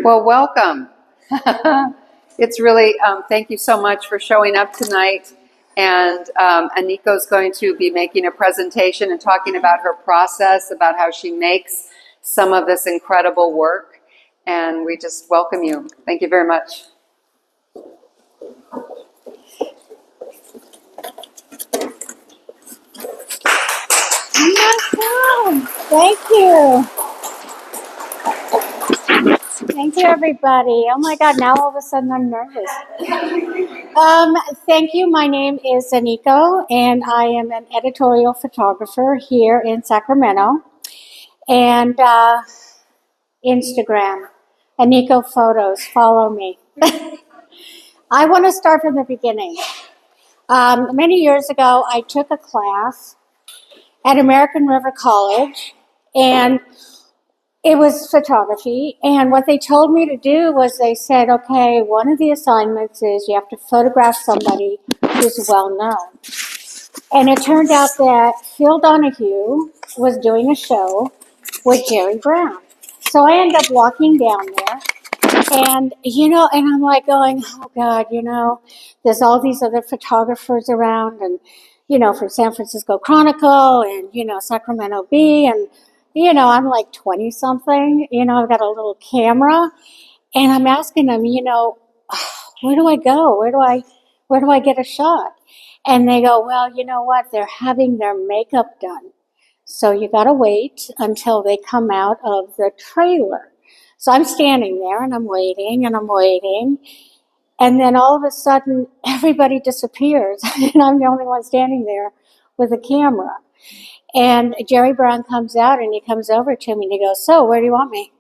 Well, welcome. It's really, thank you so much for showing up tonight. And Aniko's going to be making a presentation and talking about her process, about how she makes some of this incredible work. And we just welcome you. Thank you very much. Awesome. Thank you. Thank you, everybody. Oh my God, now all of a sudden I'm nervous. Thank you. My name is Aniko, and I am an editorial photographer here in Sacramento. And Instagram, Aniko Photos, follow me. I want to start from the beginning. Many years ago, I took a class at American River College, and it was photography, and what they told me to do was they said, okay, one of the assignments is you have to photograph somebody who's well known. And it turned out that Phil Donahue was doing a show with Jerry Brown. So I ended up walking down there, and I'm like going, oh God, there's all these other photographers around, and, from San Francisco Chronicle and, Sacramento Bee, and I'm like 20 something, I've got a little camera, and I'm asking them, where do I go? Where do I get a shot? And they go, well, you know what? They're having their makeup done. So you got to wait until they come out of the trailer. So I'm standing there and I'm waiting and I'm waiting. And then all of a sudden everybody disappears and I'm the only one standing there with a camera. And Jerry Brown comes out and he comes over to me and he goes, so where do you want me?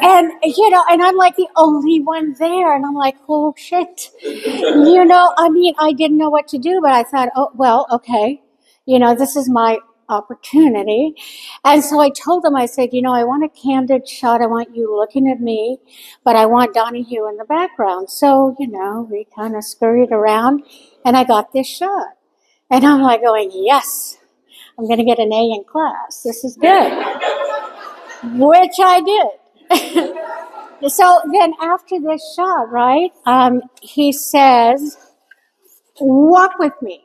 And I'm like the only one there. And I'm like, oh shit. I didn't know what to do, but I thought, oh, well, okay. This is my opportunity. And so I told them, I said, I want a candid shot. I want you looking at me, but I want Donahue in the background. So, we kind of scurried around and I got this shot. And I'm like going, yes, I'm going to get an A in class. This is good. Which I did. So then after this shot, right, he says, walk with me.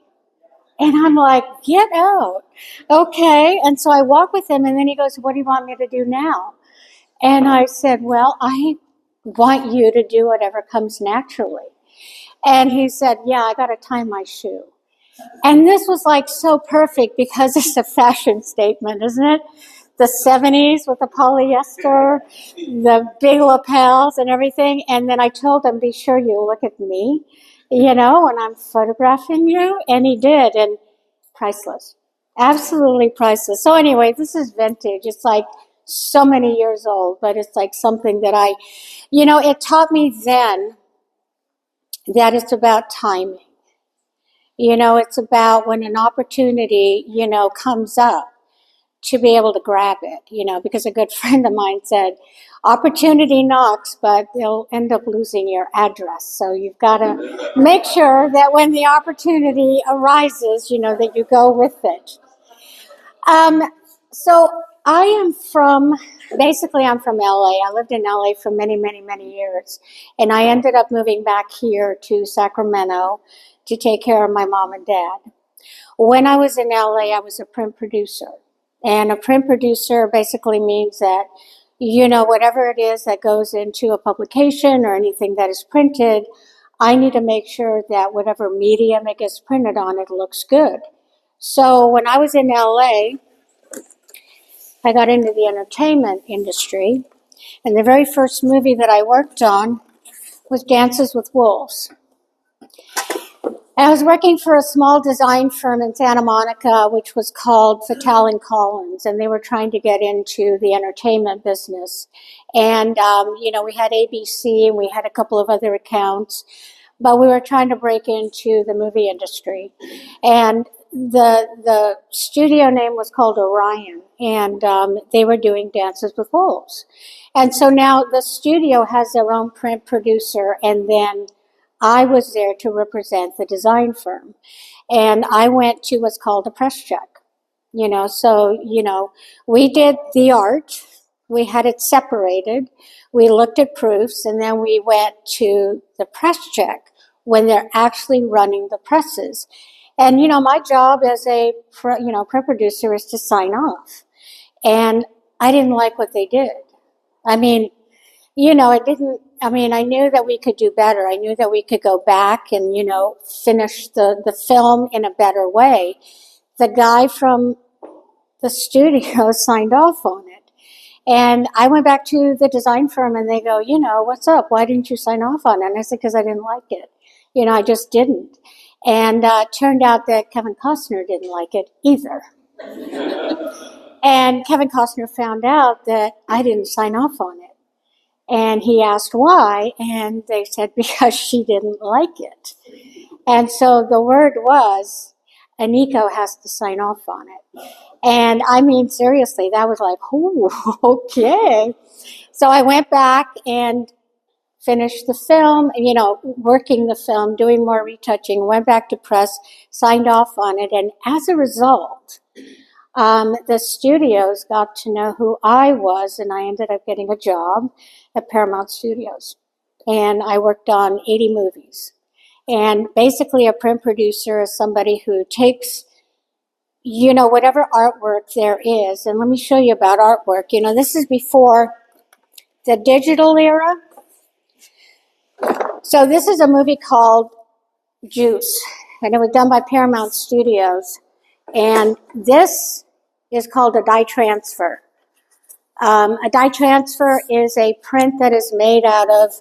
And I'm like, get out. Okay. And so I walk with him and then he goes, what do you want me to do now? And I said, well, I want you to do whatever comes naturally. And he said, yeah, I got to tie my shoe. And this was like so perfect because it's a fashion statement, isn't it? The 70s with the polyester, the big lapels and everything. And then I told him, be sure you look at me, when I'm photographing you. And he did. And priceless. Absolutely priceless. So anyway, this is vintage. It's like so many years old, but it's like something that it taught me then that it's about timing. It's about when an opportunity, comes up to be able to grab it, because a good friend of mine said, opportunity knocks, but they'll end up losing your address. So you've got to make sure that when the opportunity arises, that you go with it. So I'm from LA. I lived in LA for many, many, many years. And I ended up moving back here to Sacramento to take care of my mom and dad. When I was in LA, I was a print producer. And a print producer basically means that, whatever it is that goes into a publication or anything that is printed, I need to make sure that whatever medium it gets printed on, it looks good. So when I was in LA, I got into the entertainment industry. And the very first movie that I worked on was Dances with Wolves. And I was working for a small design firm in Santa Monica, which was called Fatale and Collins, and they were trying to get into the entertainment business. And, we had ABC and we had a couple of other accounts, but we were trying to break into the movie industry. And the studio name was called Orion, and they were doing Dances with Wolves. And so now the studio has their own print producer, and then I was there to represent the design firm. And I went to what's called a press check. So, we did the art, We had it separated. We looked at proofs, and then we went to the press check when they're actually running the presses. And, my job as a, print producer is to sign off. And I didn't like what they did. I mean, it didn't, I knew that we could do better. I knew that we could go back and, finish the film in a better way. The guy from the studio signed off on it. And I went back to the design firm and they go, what's up? Why didn't you sign off on it? And I said, because I didn't like it. I just didn't. And it turned out that Kevin Costner didn't like it either. And Kevin Costner found out that I didn't sign off on it. And he asked why, and they said because she didn't like it. And so the word was, Aniko has to sign off on it. And seriously, that was like, ooh, okay. So I went back and finished the film, working the film, doing more retouching, went back to press, signed off on it. And as a result, the studios got to know who I was, and I ended up getting a job at Paramount Studios. And I worked on 80 movies. And basically a print producer is somebody who takes, whatever artwork there is. And let me show you about artwork. This is before the digital era. So this is a movie called Juice, and it was done by Paramount Studios. And this is called a dye transfer. A dye transfer is a print that is made out of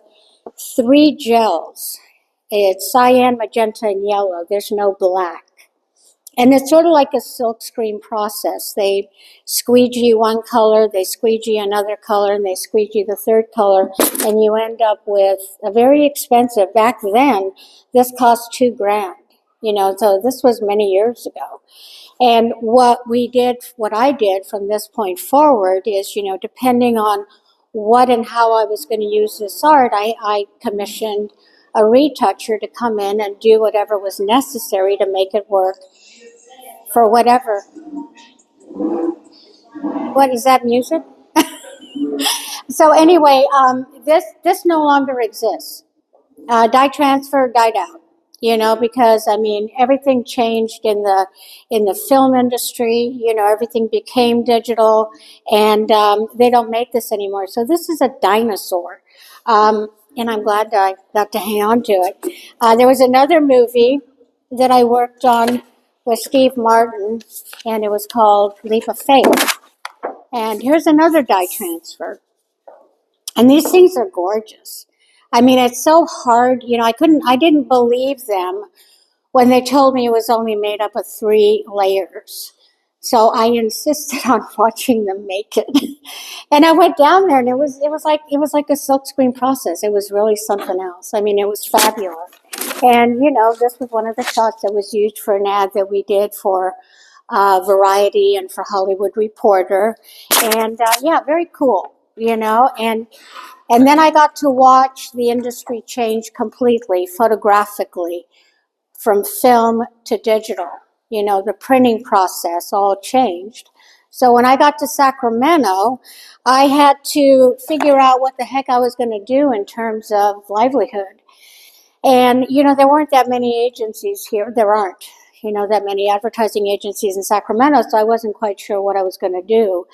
3 gels. It's cyan, magenta, and yellow. There's no black. And it's sort of like a silkscreen process. They squeegee one color, they squeegee another color, and they squeegee the third color, and you end up with a very expensive, back then, this cost $2,000. So this was many years ago. And what I did from this point forward is, depending on what and how I was going to use this art, I commissioned a retoucher to come in and do whatever was necessary to make it work for whatever. What is that, music? So anyway, this no longer exists. Dye transfer died out. Because everything changed in the film industry. Everything became digital, and they don't make this anymore. So this is a dinosaur, and I'm glad that I got to hang on to it. There was another movie that I worked on with Steve Martin, and it was called Leap of Faith. And here's another dye transfer, and these things are gorgeous. It's so hard. I didn't believe them when they told me it was only made up of 3 layers. So I insisted on watching them make it. And I went down there, and it was like a silkscreen process. It was really something else. It was fabulous. And, this was one of the shots that was used for an ad that we did for Variety and for Hollywood Reporter. And, very cool, and then I got to watch the industry change completely, photographically, from film to digital. The printing process all changed. So when I got to Sacramento, I had to figure out what the heck I was going to do in terms of livelihood. And, there weren't that many agencies here. There aren't, that many advertising agencies in Sacramento, so I wasn't quite sure what I was going to do.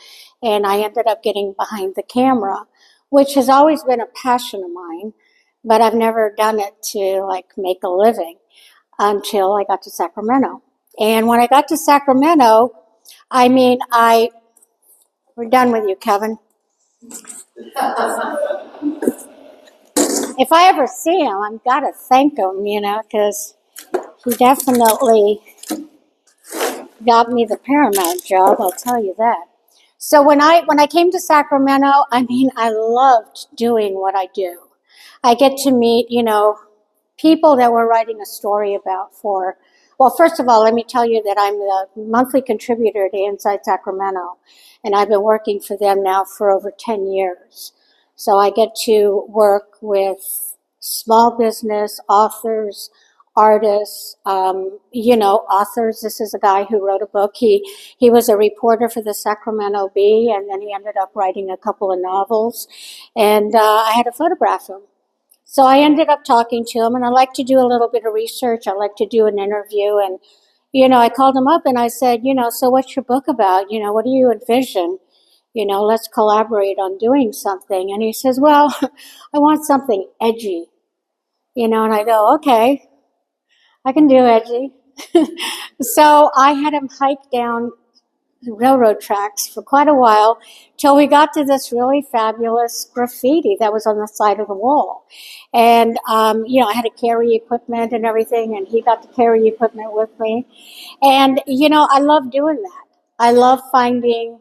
And I ended up getting behind the camera, which has always been a passion of mine, but I've never done it to, make a living until I got to Sacramento. And when I got to Sacramento, we're done with you, Kevin. If I ever see him, I've got to thank him, because he definitely got me the Paramount job, I'll tell you that. So when I came to Sacramento, I loved doing what I do. I get to meet, people that we're writing a story about for. Well, first of all, let me tell you that I'm the monthly contributor to Inside Sacramento, and I've been working for them now for over 10 years. So I get to work with small business, authors, artists, authors. This is a guy who wrote a book. He was a reporter for the Sacramento Bee, and then he ended up writing a couple of novels. And I had to photograph him. So I ended up talking to him, and I like to do a little bit of research. I like to do an interview, and I called him up and I said, so what's your book about? What do you envision? Let's collaborate on doing something. And he says, well, I want something edgy, and I go, okay, I can do edgy. So I had him hike down the railroad tracks for quite a while till we got to this really fabulous graffiti that was on the side of the wall. And, I had to carry equipment and everything, and he got to carry equipment with me. And, I love doing that. I love finding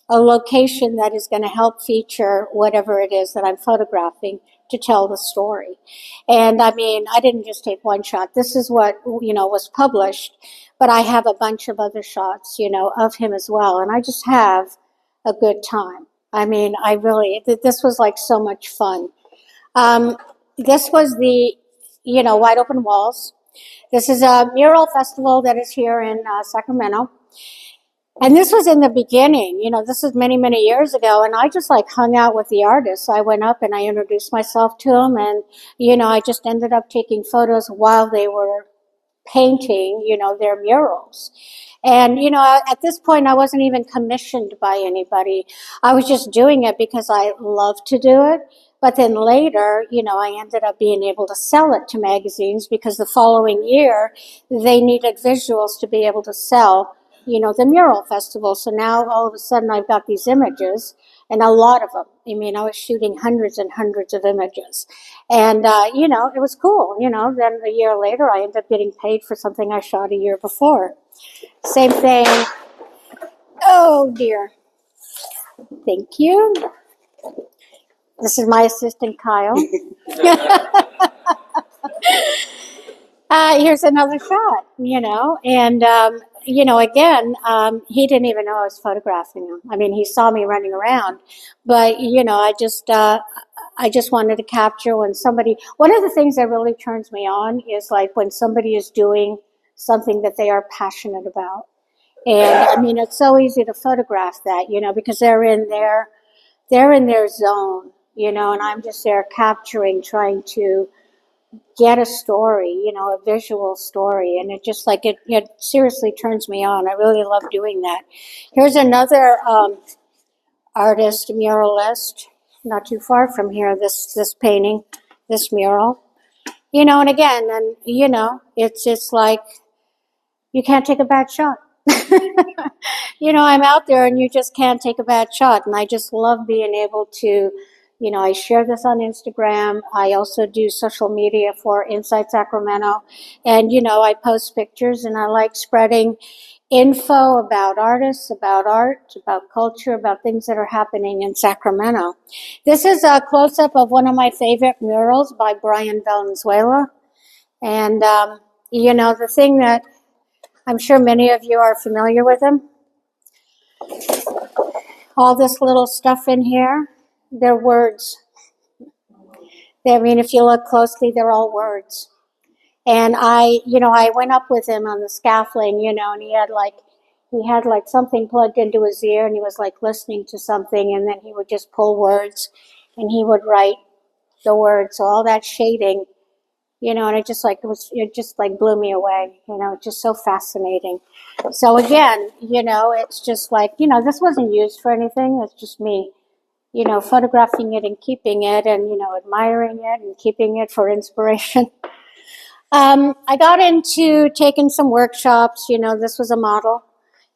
a location that is going to help feature whatever it is that I'm photographing to tell the story. And I mean, I didn't just take one shot. This is what, was published, but I have a bunch of other shots, of him as well. And I just have a good time. I mean, this was like so much fun. This was the, Wide Open Walls. This is a mural festival that is here in Sacramento. And this was in the beginning, this is many, many years ago. And I just hung out with the artists. I went up and I introduced myself to them. And, I just ended up taking photos while they were painting, their murals. And, at this point, I wasn't even commissioned by anybody. I was just doing it because I love to do it. But then later, I ended up being able to sell it to magazines because the following year, they needed visuals to be able to sell the mural festival. So now all of a sudden I've got these images, and a lot of them. I mean, I was shooting hundreds and hundreds of images. And, it was cool. Then a year later I ended up getting paid for something I shot a year before. Same thing. Oh dear. Thank you. This is my assistant, Kyle. Here's another shot, and, again, he didn't even know I was photographing him. I mean, he saw me running around, but, I just wanted to capture when one of the things that really turns me on is when somebody is doing something that they are passionate about. And I mean, it's so easy to photograph that, because they're in their zone, and I'm just there capturing, trying to get a story, a visual story. And it just it seriously turns me on. I really love doing that. Here's another artist, muralist, not too far from here, this painting, this mural. And again, and it's just you can't take a bad shot. I'm out there and you just can't take a bad shot. And I just love being able to, I share this on Instagram. I also do social media for Inside Sacramento. And, I post pictures, and I like spreading info about artists, about art, about culture, about things that are happening in Sacramento. This is a close-up of one of my favorite murals by Brian Valenzuela. And, the thing that I'm sure many of you are familiar with him, all this little stuff in here, they're words. I mean, if you look closely, they're all words. And I went up with him on the scaffolding, and he had something plugged into his ear, and he was listening to something, and then he would just pull words and he would write the words. So all that shading, and it just blew me away, it's just so fascinating. So again, it's just this wasn't used for anything. It's just me, photographing it and keeping it and, admiring it and keeping it for inspiration. I got into taking some workshops, this was a model,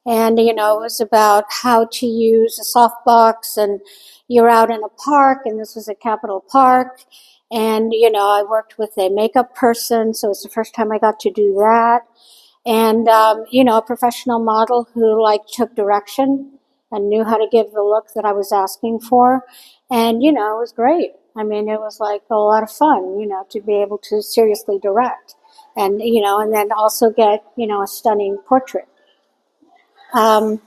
and, it was about how to use a softbox, and you're out in a park, and this was at Capitol Park, and, I worked with a makeup person, so it's the first time I got to do that, and, a professional model who, took direction and knew how to give the look that I was asking for, and, it was great. I mean, it was a lot of fun, to be able to seriously direct and, and then also get, a stunning portrait. I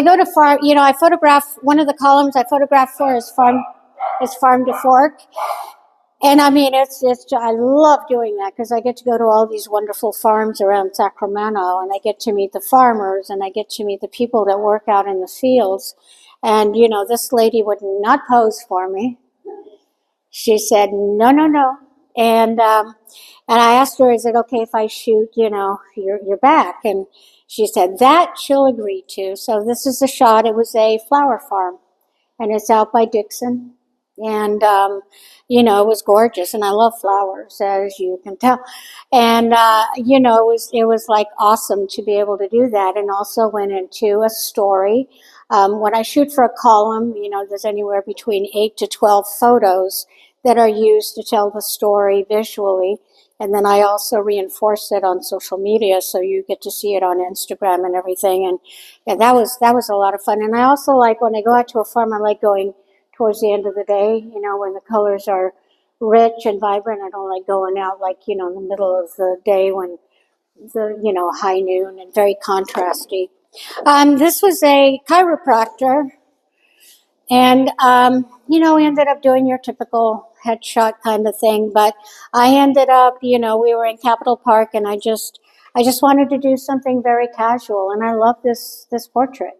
go to farm, I photograph, one of the columns I photograph for is farm to fork. And I mean, I love doing that because I get to go to all these wonderful farms around Sacramento, and I get to meet the farmers, and I get to meet the people that work out in the fields. And, this lady would not pose for me. She said, no, no, no. And I asked her, is it okay if I shoot, your back? And she said, that she'll agree to. So this is a shot. It was a flower farm, and it's out by Dixon. And, it was gorgeous, and I love flowers, as you can tell. And, it was like awesome to be able to do that, and also went into a story. When I shoot for a column, there's anywhere between 8 to 12 photos that are used to tell the story visually. And then I also reinforce it on social media, so you get to see it on Instagram and everything. And yeah, that was a lot of fun. And I also like, when I go out to a farm, I like going towards the end of the day, when the colors are rich and vibrant. I don't like going out in the middle of the day when high noon and very contrasty. This was a chiropractor, and, we ended up doing your typical headshot kind of thing, but I ended up, we were in Capitol Park, and I just wanted to do something very casual, and I love this portrait.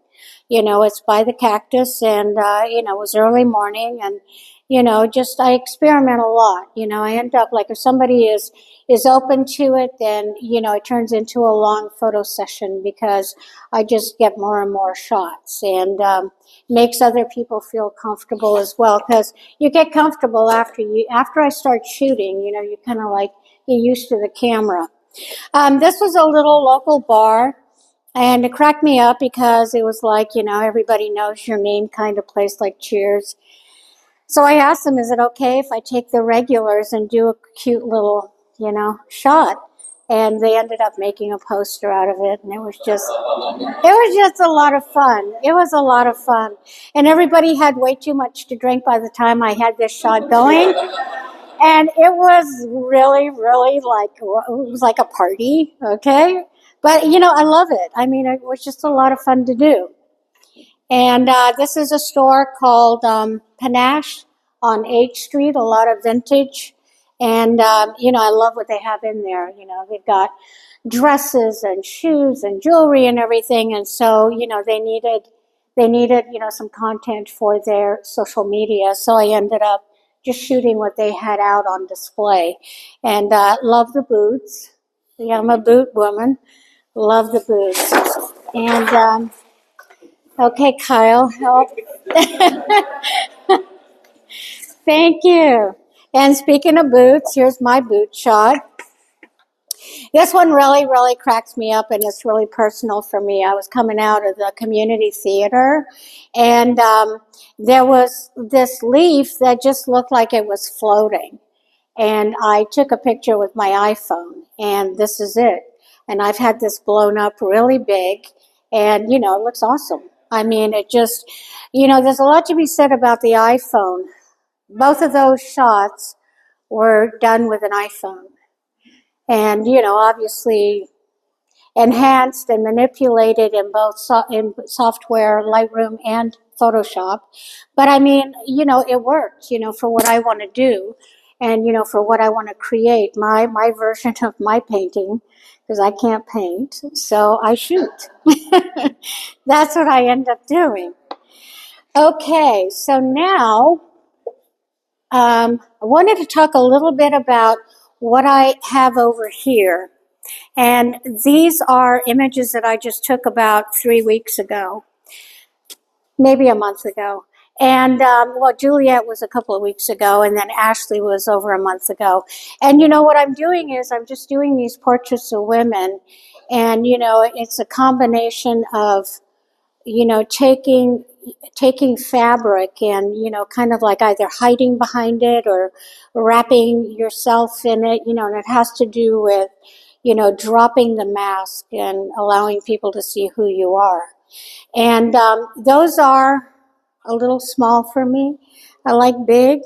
It's by the cactus, and, it was early morning, and, I experiment a lot. I end up, like, if somebody is open to it, then, it turns into a long photo session because I just get more and more shots, and, makes other people feel comfortable as well, because you get comfortable after I start shooting. You kind of like get used to the camera. This was a little local bar, and it cracked me up because it was like, everybody knows your name kind of place, like Cheers. So I asked them, is it okay if I take the regulars and do a cute little, shot? And they ended up making a poster out of it, and it was just a lot of fun. It was a lot of fun. And everybody had way too much to drink by the time I had this shot going. And it was really, really like a party, okay? But, I love it. I mean, it was just a lot of fun to do. And this is a store called Panache on H Street, a lot of vintage. And, I love what they have in there. They've got dresses and shoes and jewelry and everything. And so, they needed, some content for their social media. So I ended up just shooting what they had out on display. And love the boots. Yeah, I'm a boot woman. Love the boots. And, okay, Kyle, help. Thank you. And speaking of boots, here's my boot shot. This one really, really cracks me up, and it's really personal for me. I was coming out of the community theater, and there was this leaf that just looked like it was floating. And I took a picture with my iPhone, and this is it. And I've had this blown up really big, and, it looks awesome. I mean, it just, there's a lot to be said about the iPhone. Both of those shots were done with an iPhone. And, obviously enhanced and manipulated in both in software, Lightroom and Photoshop. But I mean, it works, for what I want to do, and, for what I want to create, my version of my painting, because I can't paint, so I shoot. That's what I end up doing. Okay, so now I wanted to talk a little bit about what I have over here. And these are images that I just took about 3 weeks ago, maybe a month ago. And, Juliet was a couple of weeks ago, and then Ashley was over a month ago. And, what I'm doing is I'm just doing these portraits of women. And, it's a combination of, taking fabric and, kind of like either hiding behind it or wrapping yourself in it, and it has to do with, dropping the mask and allowing people to see who you are. And those are a little small for me. I like big.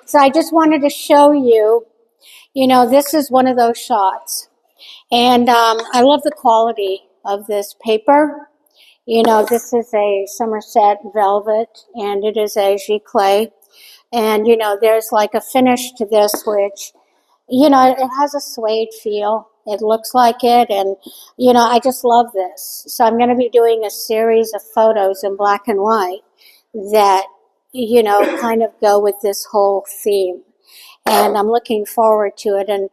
So I just wanted to show you, this is one of those shots. And I love the quality of this paper. This is a Somerset velvet, and it is a giclée. And, there's like a finish to this, which, it has a suede feel. It looks like it. And, I just love this. So I'm going to be doing a series of photos in black and white that, kind of go with this whole theme. And I'm looking forward to it. And,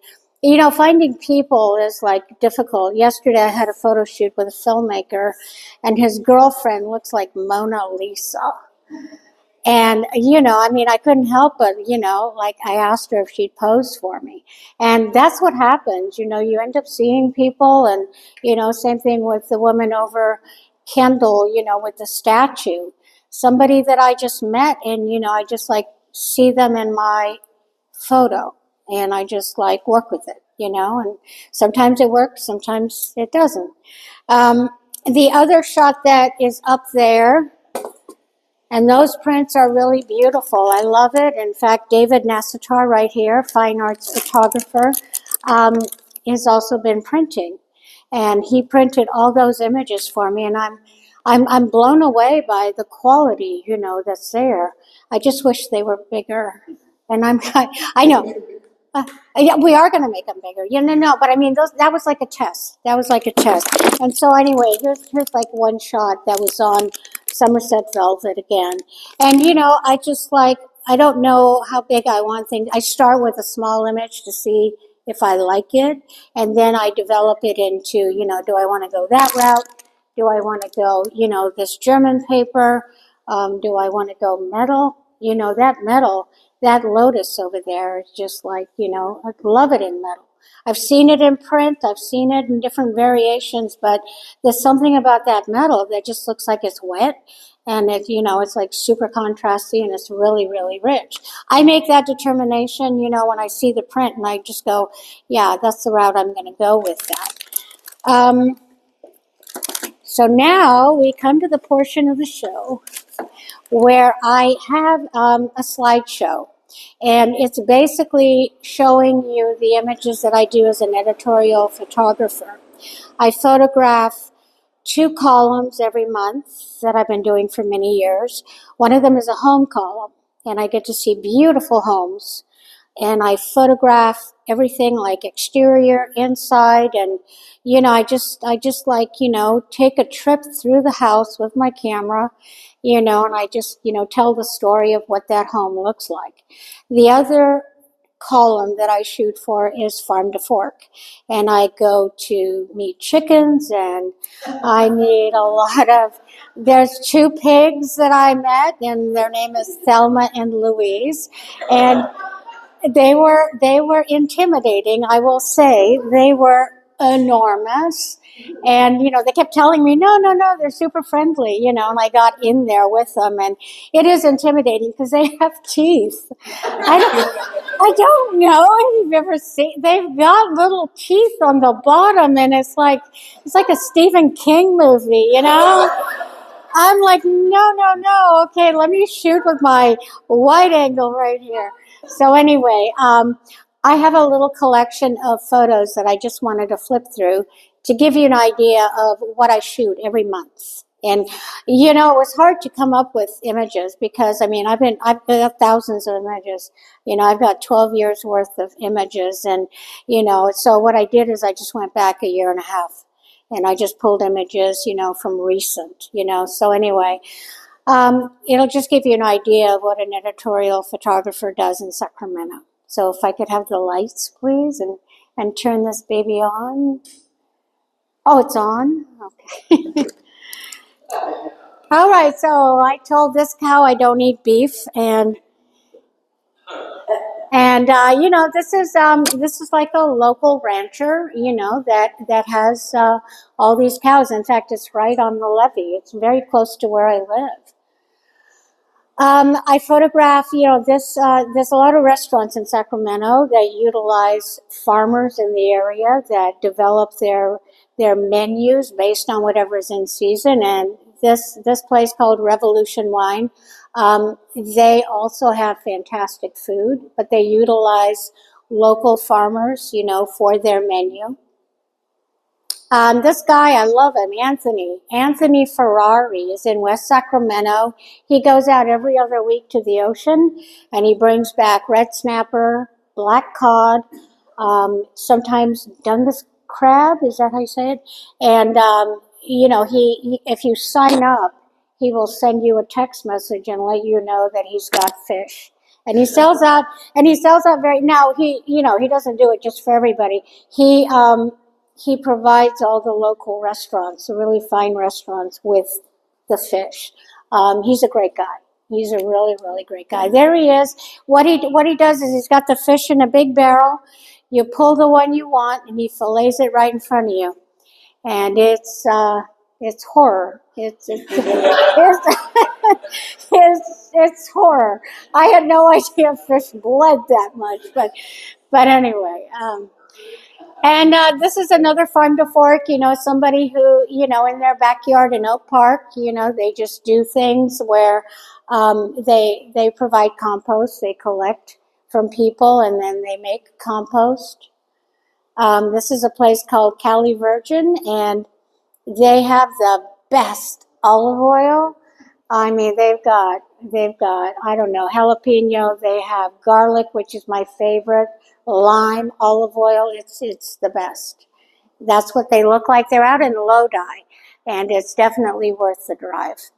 finding people is like difficult. Yesterday I had a photo shoot with a filmmaker, and his girlfriend looks like Mona Lisa. And, I couldn't help but, like I asked her if she'd pose for me. And that's what happens. You end up seeing people, and, same thing with the woman over Kendall, with the statue. Somebody that I just met, and, I just like see them in my photo, and I just like work with it, and sometimes it works, sometimes it doesn't. The other shot that is up there, and those prints are really beautiful. I love it. In fact, David Nasatar right here, fine arts photographer, has also been printing, and he printed all those images for me, and I'm blown away by the quality, that's there. I just wish they were bigger. And I know. Yeah, we are going to make them bigger. No, but I mean, that was like a test. That was like a test. And so anyway, here's like one shot that was on Somerset Velvet again. And, I just like, I don't know how big I want things. I start with a small image to see if I like it. And then I develop it into, do I want to go that route? Do I want to go, this German paper? Do I want to go metal? That metal, that lotus over there is just like, I love it in metal. I've seen it in print, I've seen it in different variations, but there's something about that metal that just looks like it's wet, and it's like super contrasty, and it's really, really rich. I make that determination, when I see the print, and I just go, yeah, that's the route I'm going to go with that. So now we come to the portion of the show where I have a slideshow. And it's basically showing you the images that I do as an editorial photographer. I photograph 2 columns every month that I've been doing for many years. One of them is a home column, and I get to see beautiful homes. And I photograph everything like exterior, inside, and I just like take a trip through the house with my camera, and I just tell the story of what that home looks like. The other column that I shoot for is Farm to Fork, and I go to meet chickens, and I meet a lot of. There's 2 pigs that I met, and their name is Thelma and Louise, and they were intimidating, I will say. They were enormous. And, they kept telling me, no, they're super friendly, and I got in there with them. And it is intimidating because they have teeth. I don't know if you've ever seen, they've got little teeth on the bottom, and it's like a Stephen King movie, I'm like, no. Okay, let me shoot with my wide angle right here. So anyway, I have a little collection of photos that I just wanted to flip through to give you an idea of what I shoot every month. And, it was hard to come up with images because, I've got thousands of images. I've got 12 years worth of images. And, so what I did is I just went back a year and a half. And I just pulled images, from recent, So anyway, it'll just give you an idea of what an editorial photographer does in Sacramento. So if I could have the lights, please, and turn this baby on. Oh, it's on? Okay. All right, so I told this cow I don't eat beef, and this is like a local rancher, that has all these cows. In fact, it's right on the levee. It's very close to where I live. I photograph, there's a lot of restaurants in Sacramento that utilize farmers in the area that develop their menus based on whatever's in season. And this place called Revolution Wine, they also have fantastic food, but they utilize local farmers, for their menu. This guy, I love him, Anthony. Anthony Ferrari is in West Sacramento. He goes out every other week to the ocean, and he brings back red snapper, black cod, sometimes Dungeness crab. Is that how you say it? And he if you sign up, he will send you a text message and let you know that he's got fish. And he sells out. And he sells out very. Now he doesn't do it just for everybody. He provides all the local restaurants, the really fine restaurants, with the fish. He's a great guy. He's a really, really great guy. There he is. What he does is he's got the fish in a big barrel. You pull the one you want, and he fillets it right in front of you. And it's horror. It's horror. I had no idea fish bled that much, but anyway. And this is another farm to fork, somebody who, in their backyard in Oak Park, they just do things where they provide compost, they collect from people, and then they make compost. This is a place called Cali Virgin, and they have the best olive oil. I mean, they've got, I don't know, jalapeno. They have garlic, which is my favorite, lime, olive oil. It's the best. That's what they look like. They're out in Lodi, and it's definitely worth the drive.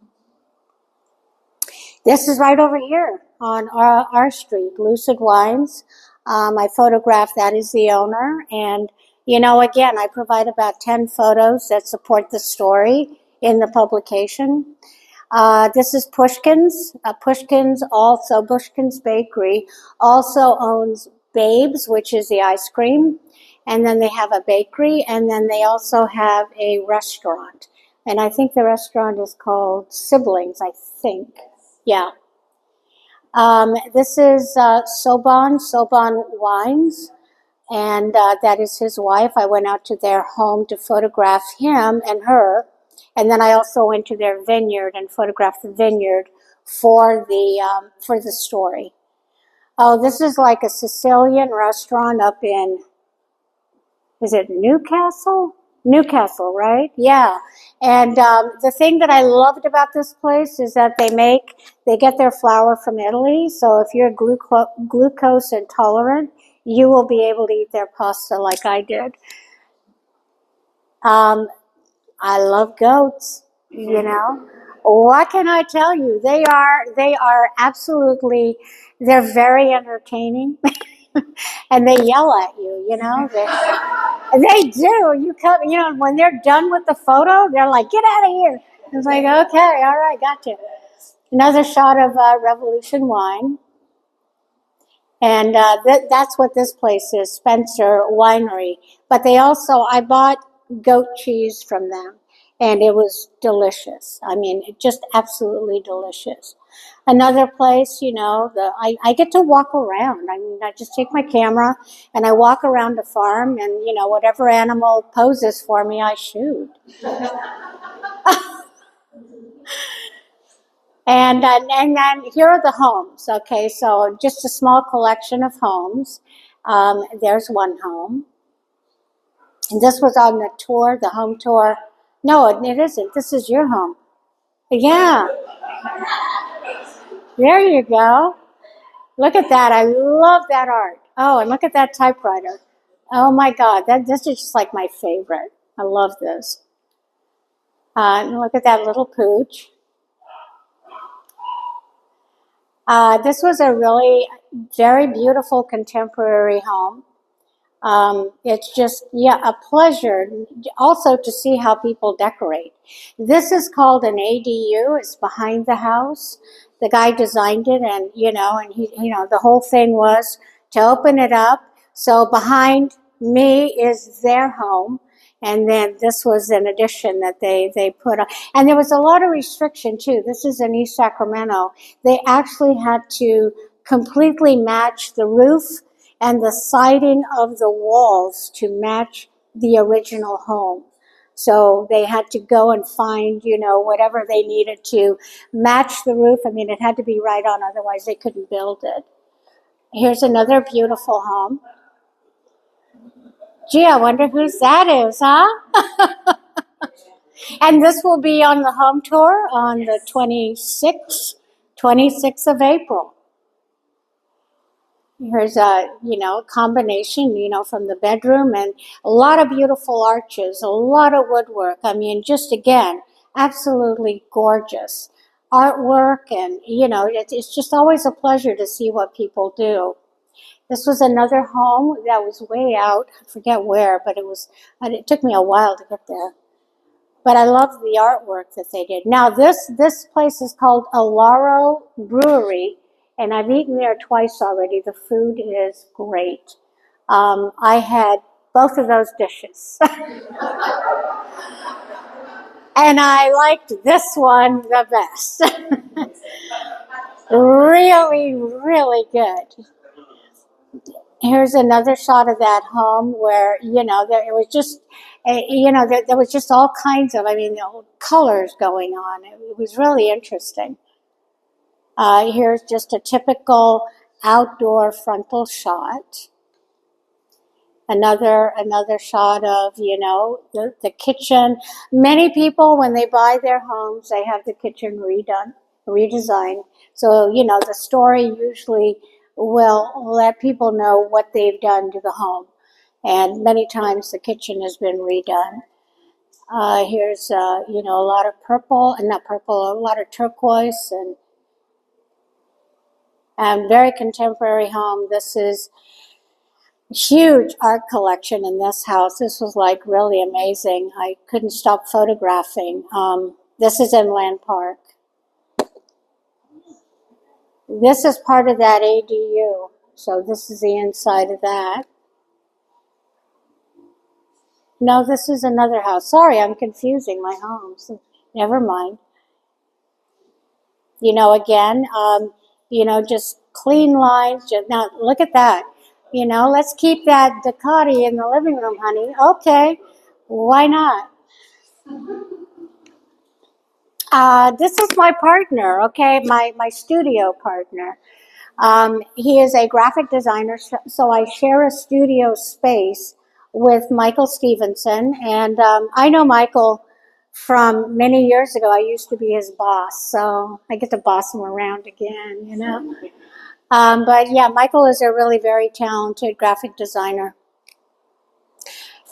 This is right over here on our street, Lucid Wines. I photographed, that is the owner. And, again, I provide about 10 photos that support the story in the publication. This is Pushkin's. Pushkin's Bakery also owns Babes, which is the ice cream. And then they have a bakery, and then they also have a restaurant. And I think the restaurant is called Siblings, I think. Yeah. This is Soban Wines, and that is his wife. I went out to their home to photograph him and her, and then I also went to their vineyard and photographed the vineyard for the story. Oh, this is like a Sicilian restaurant up in, is it Newcastle? Newcastle, right? Yeah. And the thing that I loved about this place is that they get their flour from Italy. So if you're glucose intolerant, you will be able to eat their pasta like I did. I love goats, What can I tell you? They are absolutely, they're very entertaining. And they yell at you, They do. You come, when they're done with the photo, they're like, "Get out of here!" It's like, okay, all right, gotcha. Another shot of Revolution wine, and that's what this place is, Spencer Winery. But I bought goat cheese from them, and it was delicious. I mean, just absolutely delicious. Another place, I get to walk around. I mean, I just take my camera and I walk around the farm, and whatever animal poses for me, I shoot. And then here are the homes. Okay, so just a small collection of homes. There's one home, and this was on the tour, the home tour. No, it isn't. This is your home. Yeah, there you go. Look at that. I love that art. Oh, and look at that typewriter. Oh my God, this is just like my favorite. I love this. And look at that little pooch. This was a really very beautiful contemporary home. It's just, a pleasure also to see how people decorate. This is called an ADU. It's behind the house. The guy designed it, and he, the whole thing was to open it up. So behind me is their home, and then this was an addition that they put on. And there was a lot of restriction too. This is in East Sacramento. They actually had to completely match the roof and the siding of the walls to match the original home. So they had to go and find, whatever they needed to match the roof. I mean, it had to be right on, otherwise they couldn't build it. Here's another beautiful home. Gee, I wonder whose that is, huh? And this will be on the home tour on the 26th of April. Here's a, combination, from the bedroom, and a lot of beautiful arches, a lot of woodwork. I mean, just again, absolutely gorgeous artwork. And, it's just always a pleasure to see what people do. This was another home that was way out. I forget where, but it took me a while to get there. But I love the artwork that they did. Now, this place is called Alaro Brewery, and I've eaten there twice already. The food is great. I had both of those dishes. And I liked this one the best. Really, really good. Here's another shot of that home where, there was just all kinds of, colors going on. It was really interesting. Here's just a typical outdoor frontal shot. Another shot of, the kitchen. Many people, when they buy their homes, they have the kitchen redesigned. So, the story usually will let people know what they've done to the home. And many times the kitchen has been redone. Here's, a lot of purple, not purple, a lot of turquoise and very contemporary home. This is huge art collection in this house. This was like really amazing. I couldn't stop photographing. This is in Land Park. This is part of that ADU. So this is the inside of that. No, this is another house. Sorry, I'm confusing my homes. Never mind. Again, just clean lines. Now, look at that. Let's keep that Ducati in the living room, honey. Okay, why not? This is my partner, okay, my studio partner. He is a graphic designer, so I share a studio space with Michael Stevenson. And I know Michael from many years ago. I used to be his boss, so I get to boss him around again, But yeah, Michael is a really very talented graphic designer.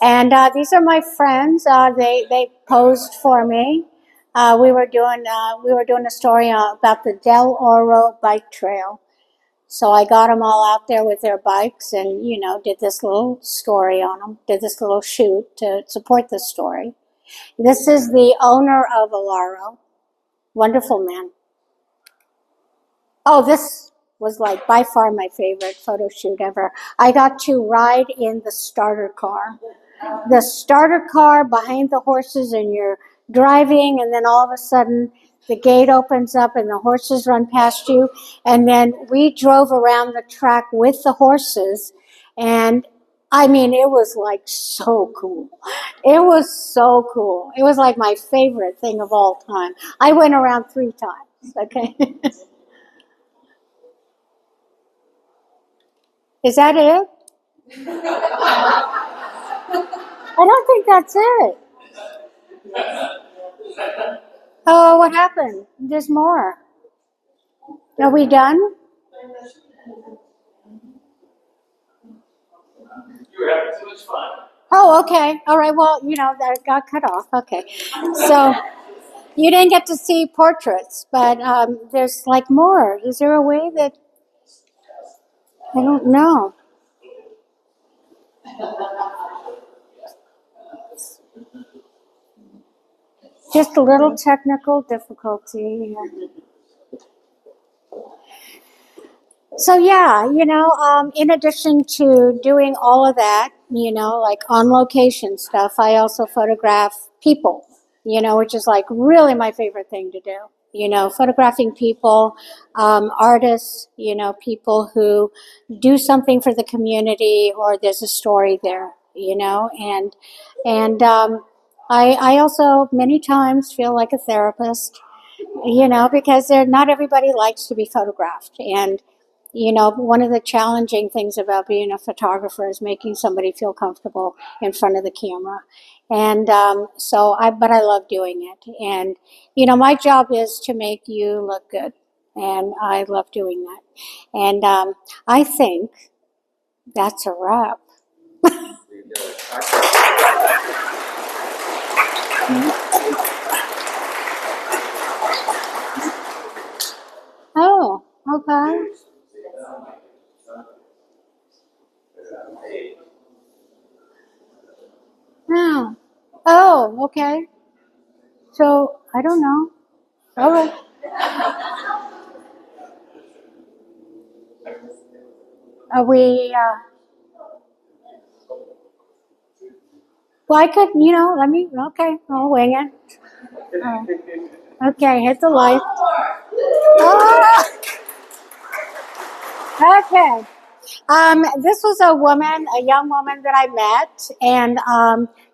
And these are my friends. They posed for me. We were doing a story about the Del Oro bike trail. So I got them all out there with their bikes and, did this little story on them, did this little shoot to support the story. This is the owner of Alaro. Wonderful man. Oh, this was like by far my favorite photo shoot ever. I got to ride in the starter car. The starter car behind the horses, and you're driving, and then all of a sudden the gate opens up and the horses run past you. And then we drove around the track with the horses. And it was like so cool. It was so cool. It was like my favorite thing of all time. I went around 3 times, okay? Is that it? I don't think that's it. Oh, what happened? There's more. Are we done? You were having too much fun. Oh, okay. All right. Well, that got cut off. Okay. So you didn't get to see portraits, but there's like more. Is there a way that... I don't know. Just a little technical difficulty. So yeah, in addition to doing all of that, like on location stuff, I also photograph people, which is like really my favorite thing to do. Photographing people, artists, people who do something for the community, or there's a story there, and I also many times feel like a therapist, because not everybody likes to be photographed, and one of the challenging things about being a photographer is making somebody feel comfortable in front of the camera. And but I love doing it. And, my job is to make you look good. And I love doing that. And I think that's a wrap. Oh, okay. No. Oh, okay. So, I don't know. All right. Are we, well, I could, okay, I'll wing it. All right. Okay, hit the light. Ah! Okay. This was a young woman that I met, and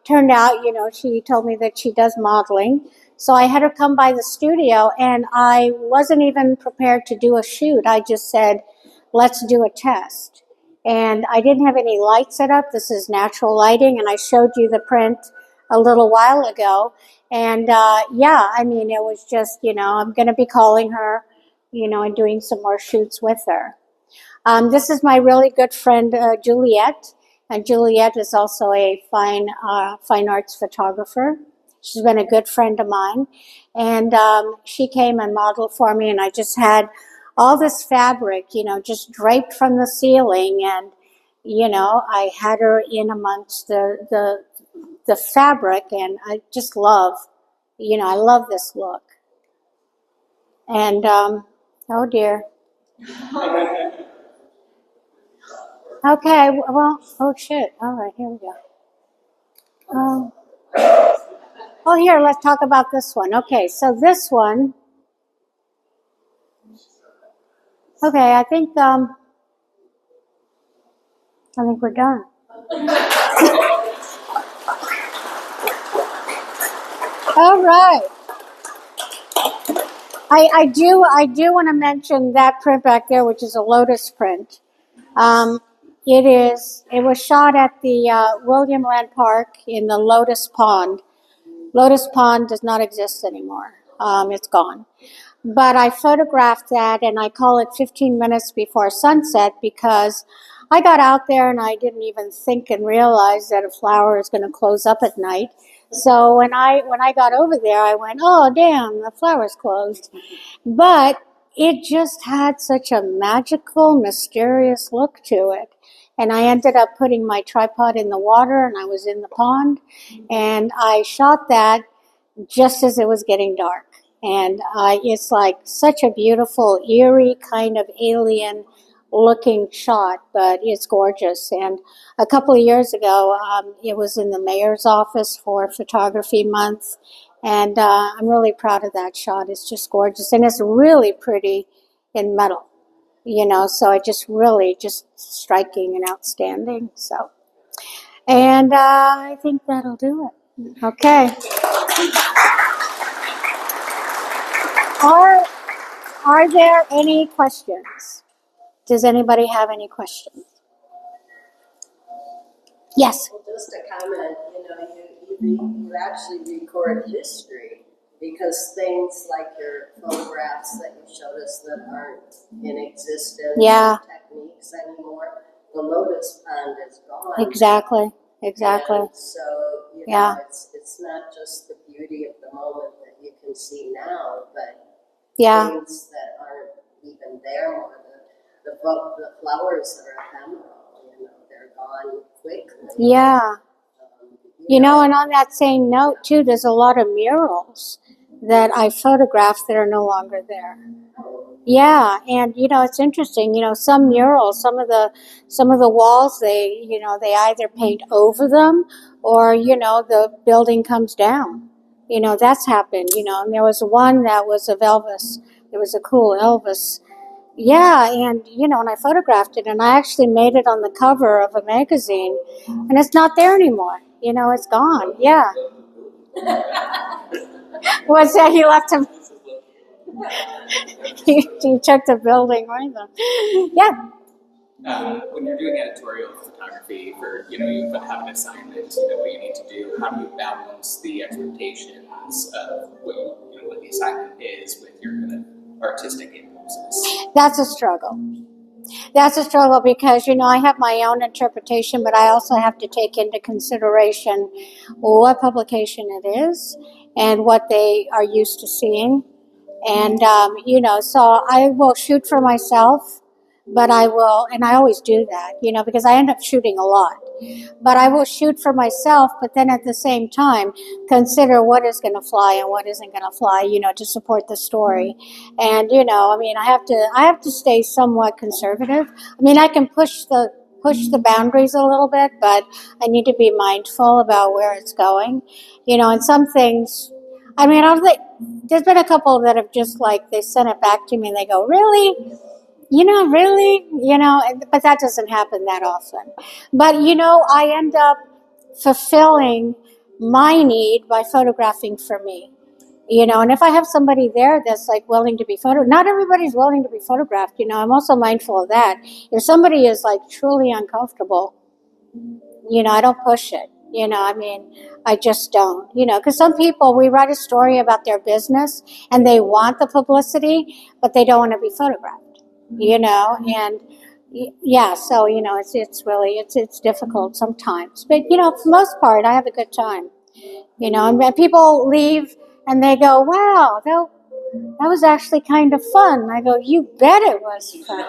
turned out, she told me that she does modeling. So I had her come by the studio, and I wasn't even prepared to do a shoot. I just said, let's do a test. And I didn't have any light set up. This is natural lighting, and I showed you the print a little while ago. And yeah, I mean, it was just, I'm going to be calling her, and doing some more shoots with her. This is my really good friend, Juliet, and Juliet is also a fine arts photographer. She's been a good friend of mine, and she came and modeled for me, and I just had all this fabric, just draped from the ceiling, and I had her in amongst the fabric, and I just love, I love this look. And oh dear. Okay, well, oh shit. All right, here we go. Oh, here, let's talk about this one. Okay, so this one. Okay, I think we're done. All right. I do want to mention that print back there, which is a lotus print. It was shot at the William Land Park in the Lotus Pond. Lotus Pond does not exist anymore. It's gone. But I photographed that, and I call it 15 minutes before sunset because I got out there and I didn't even think and realize that a flower is going to close up at night. So when I got over there, I went, oh damn, the flower's closed. But it just had such a magical, mysterious look to it. And I ended up putting my tripod in the water, and I was in the pond, and I shot that just as it was getting dark. And it's like such a beautiful, eerie, kind of alien looking shot, but it's gorgeous. And a couple of years ago, it was in the mayor's office for Photography Month. And I'm really proud of that shot. It's just gorgeous. And it's really pretty in metal, so it just really just striking and outstanding. So, and I think that'll do it. Okay. Are there any questions? Does anybody have any questions? Yes. Well, just a comment, you actually record history because things like your photographs that you showed us that aren't in existence, Yeah. techniques anymore, the lotus pond is gone. Exactly. And so, Yeah. it's not just the beauty of the moment that you can see now, but Yeah. things that aren't even there more. The flowers are ephemeral, they're gone quickly. Yeah. And on that same note too, there's a lot of murals that I photographed that are no longer there. Yeah, and it's interesting. Some murals, some of the walls, they either paint over them, or the building comes down. That's happened. And there was one that was of Elvis. It was a cool Elvis. Yeah, and and I photographed it, and I actually made it on the cover of a magazine, and it's not there anymore. It's gone. Yeah. What's that? He left him. You took the building right there. Yeah. When you're doing editorial photography for, you have an assignment, what you need to do, how do you balance the expectations of what the assignment is with your kind of artistic impulses? That's a struggle. That's a struggle because, I have my own interpretation, but I also have to take into consideration what publication it is and what they are used to seeing. And, so I will shoot for myself, but and I always do that, because I end up shooting a lot. But I will shoot for myself, but then at the same time, consider what is going to fly and what isn't going to fly, to support the story. And, I have to stay somewhat conservative. I can push the boundaries a little bit, but I need to be mindful about where it's going, and some things, I'll think, there's been a couple that have just they sent it back to me and they go, really? Really? But that doesn't happen that often. But, I end up fulfilling my need by photographing for me. And if I have somebody there that's willing to be photographed, not everybody's willing to be photographed. I'm also mindful of that. If somebody is truly uncomfortable, I don't push it. I just don't, because some people, we write a story about their business and they want the publicity, but they don't want to be photographed, and yeah, so, it's really, it's difficult sometimes, but, for the most part, I have a good time, and when people leave and they go, wow, that was actually kind of fun. I go, you bet it was fun.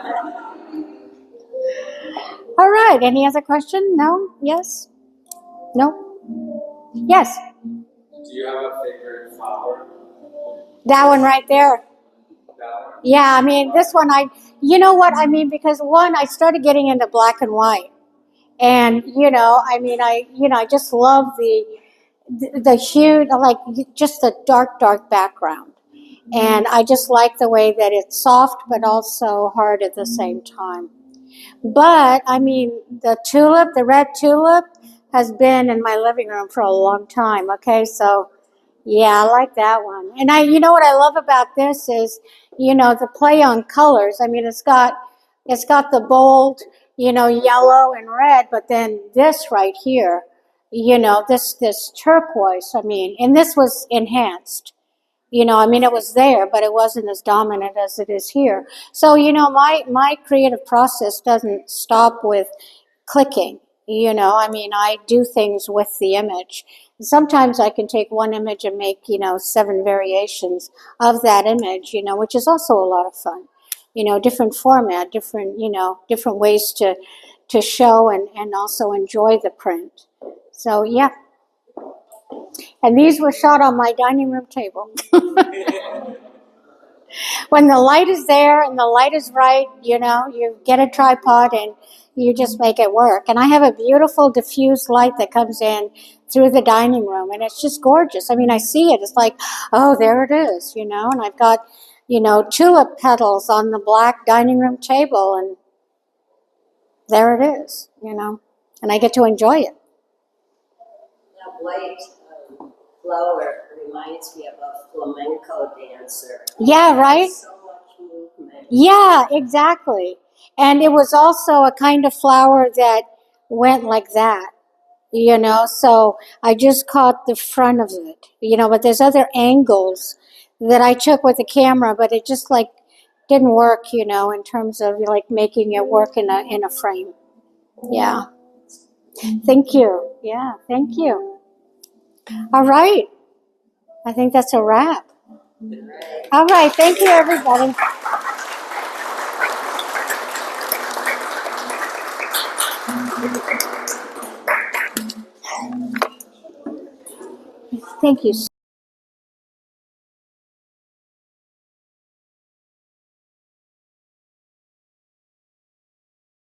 All right. Any other question? No? Yes? No? Yes? Do you have a favorite flower? That one right there. That one? Yeah, this one, you know what? Because one, I started getting into black and white. And, I just love the hue, just the dark, dark background. And I just like the way that it's soft, but also hard at the same time. But, the red tulip has been in my living room for a long time. Okay, so yeah, I like that one. And what I love about this is, the play on colors. It's got the bold, yellow and red, but then this right here, this turquoise. And this was enhanced. It was there, but it wasn't as dominant as it is here. So, my creative process doesn't stop with clicking. I do things with the image. Sometimes I can take one image and make, 7 variations of that image, which is also a lot of fun. Different format, different ways to show and also enjoy the print. So, yeah. And these were shot on my dining room table. When the light is there and the light is right, you get a tripod and you just make it work. And I have a beautiful diffused light that comes in through the dining room, and it's just gorgeous. I see it. It's like, oh, there it is, and I've got, tulip petals on the black dining room table, and there it is, and I get to enjoy it. That white flower reminds me of a flamenco dancer. Yeah, right? So much movement. Yeah, exactly. And it was also a kind of flower that went like that, so I just caught the front of it, but there's other angles that I took with the camera, but it just didn't work, in terms of making it work in a frame. Yeah. Thank you. Yeah, thank you. All right. I think that's a wrap. All right. Thank you, everybody. Thank you.